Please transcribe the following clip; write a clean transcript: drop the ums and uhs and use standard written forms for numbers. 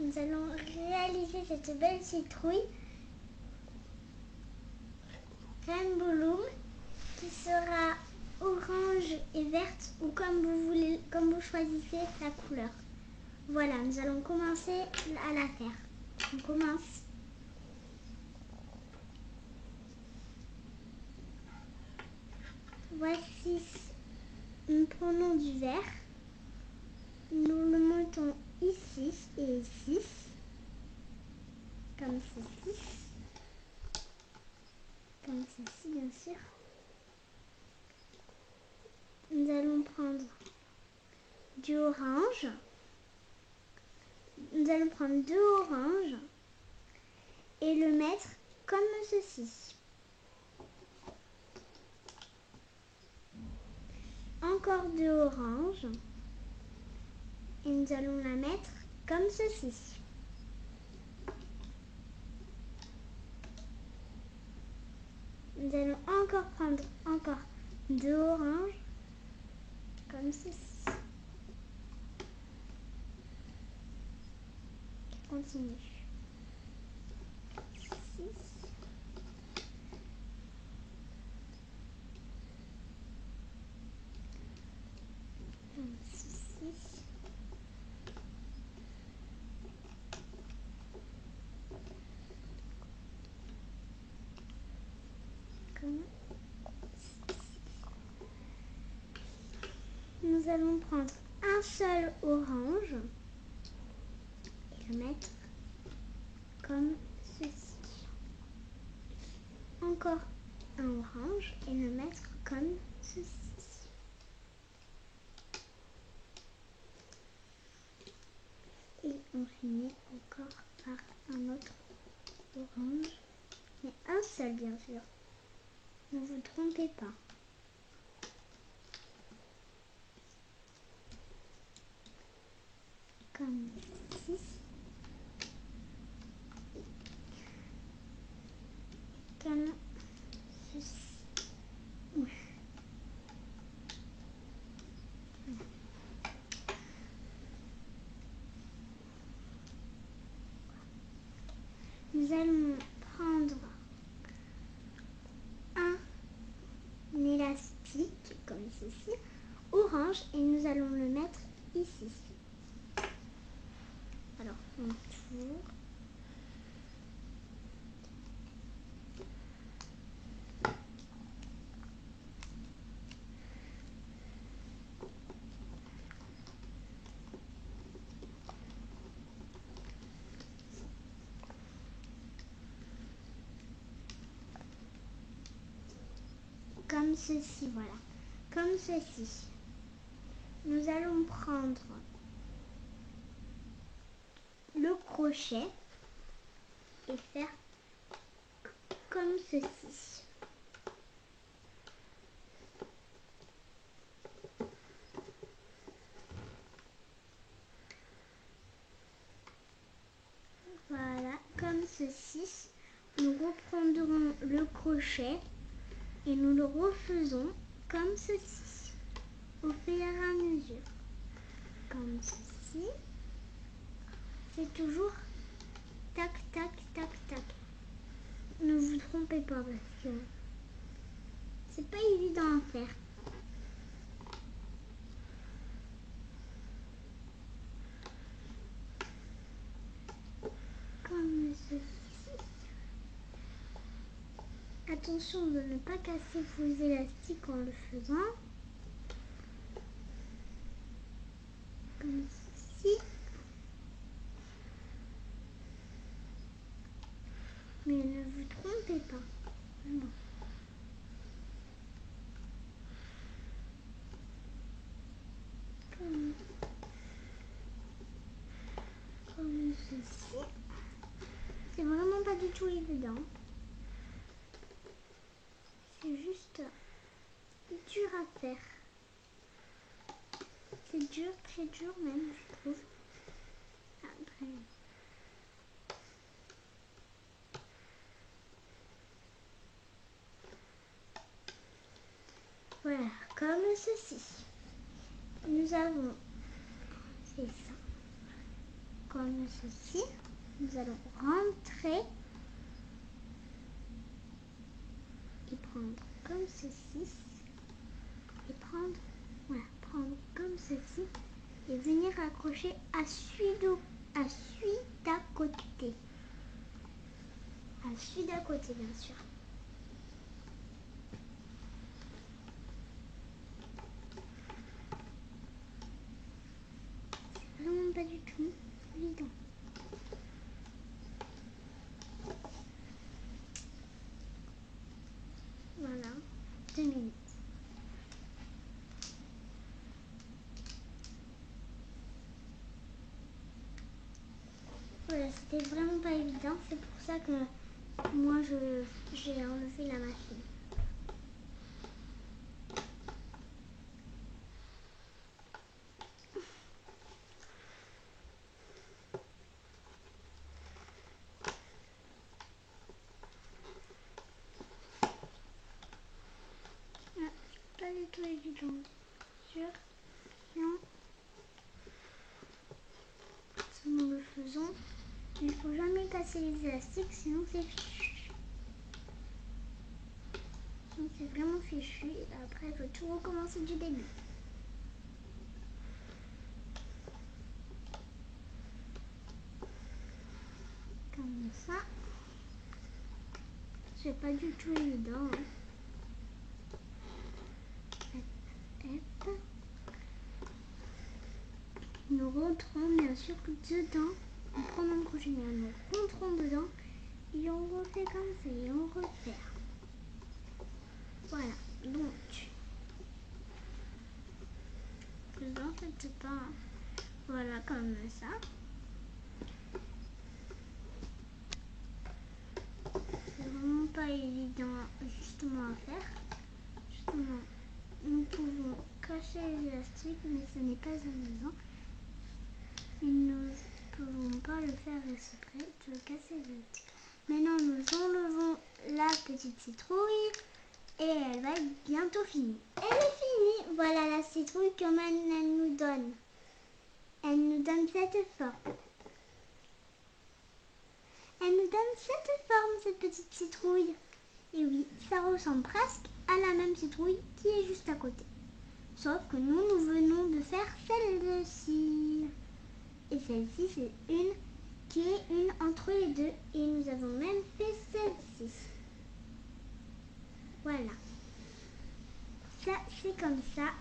nous allons réaliser cette belle citrouille Rainbow Loom qui sera orange et verte ou comme vous voulez, comme vous choisissez la couleur. Voilà, nous allons commencer à la faire. On commence. Voici, nous prenons du vert, nous le montons ici et ici, comme ceci, bien sûr. Nous allons prendre du orange, nous allons prendre deux oranges et le mettre comme ceci. Encore deux oranges et nous allons la mettre comme ceci. Nous allons encore prendre deux oranges comme ceci. Continue. 6. Comme ceci. Comme ceci. Nous allons prendre un seul orange et le mettre comme ceci. Encore un orange et le mettre comme ceci. Et on finit encore par un autre orange, mais un seul bien sûr. Ne vous trompez pas. Comme ceci. Comme ceci. Nous allons prendre un élastique comme ceci, orange, et nous allons le mettre ici. Alors on tourne. Comme ceci, voilà. Comme ceci. Nous allons prendre le crochet et faire comme ceci. Voilà, comme ceci. Nous reprendrons le crochet et nous le refaisons comme ceci, au fur et à mesure. Comme ceci. C'est toujours tac, tac, tac, tac. Ne vous trompez pas parce que c'est pas évident à faire. Comme ceci. Attention de ne pas casser vos élastiques en le faisant. Comme ceci. Mais ne vous trompez pas. Non. Comme ceci. C'est vraiment pas du tout évident. C'est juste dur à faire. C'est dur, très dur même, je trouve. Après. Voilà, comme ceci. Nous avons fait ça. comme ceci. Nous allons rentrer et prendre comme ceci et prendre comme ceci et venir accrocher à celui d'à côté. À celui d'à côté, bien sûr. C'est vraiment pas du tout évident. Voilà, 2 minutes. Voilà, c'était vraiment pas évident, c'est pour ça que moi j'ai enlevé la machine. Ah, pas du tout évident, sûr. Non. Si nous le faisons, il faut jamais casser les élastiques, sinon c'est fichu. Donc c'est vraiment fichu, et après il faut tout recommencer du début. Comme ça. C'est pas du tout évident. Hop. Nous rentrons bien sûr dedans. On prend un crochet, nous rentrons dedans. Et on refait comme ça et on refait. Voilà, donc. Dedans, c'est pas. Voilà, comme ça. C'est vraiment pas évident justement à faire. Justement, nous pouvons cacher les élastiques, mais ce n'est pas amusant. Et nous ne pouvons pas le faire exprès de casser les élastiques. Maintenant, nous enlevons la petite citrouille et elle va être bientôt finie. Elle est finie. Voilà la citrouille que elle nous donne. Elle nous donne cette forme. Elle nous donne cette forme, cette petite citrouille. Et oui, ça ressemble presque à la même citrouille qui est juste à côté. Sauf que nous venons de faire celle-ci. Et celle-ci, c'est une qui est une entre les deux. Et nous avons même fait celle-ci. Voilà. Ça, c'est comme ça.